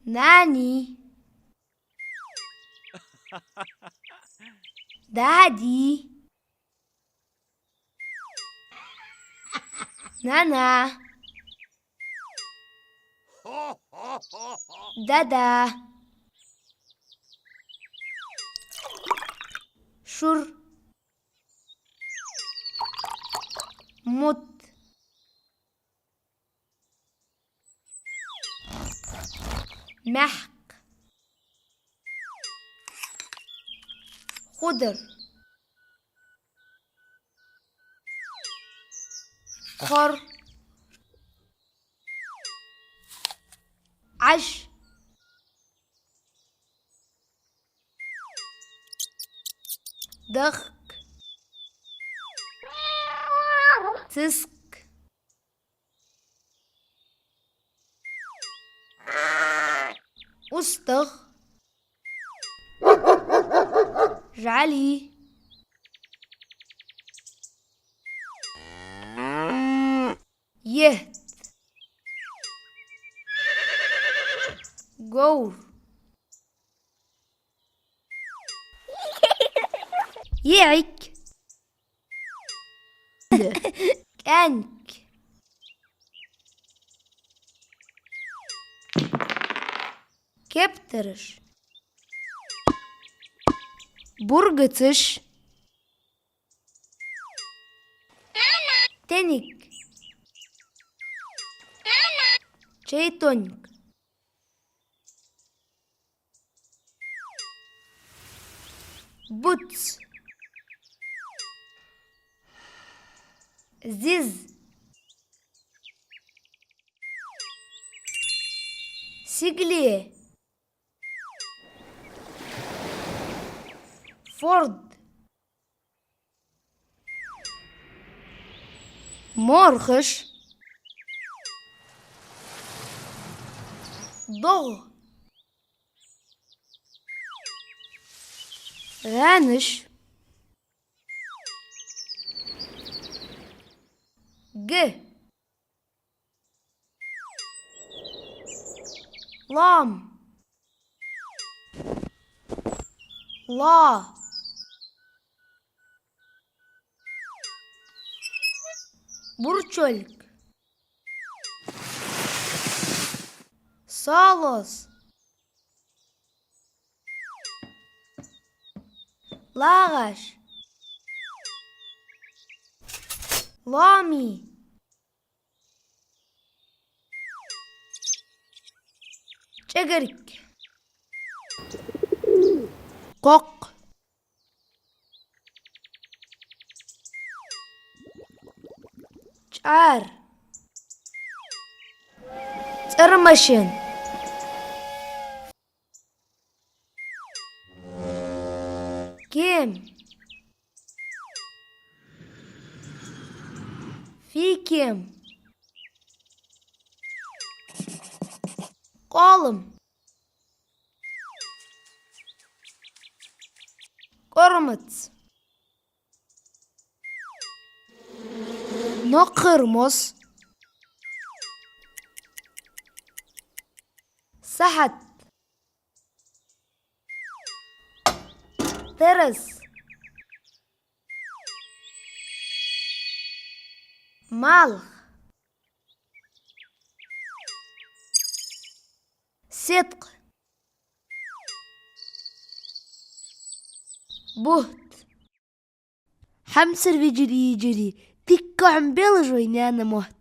ناني دادي نانا دادا شر مت محق خضر خر عش دخك تسك أستغ جعلي يهت جور يعك كانك كبترش برجتش تنك شيطنك بوتس زيز سجلي فورد مرخش ضغ غانش ج لام لا برçölk صالص لاغش لامي çegerik قق ጫር ጥርመሽን كيم فيكم قالم قرمت نقرمص سحت ترس مالخ صدق بهت حمسر في جري تكا عم بيلجويني أنا مهت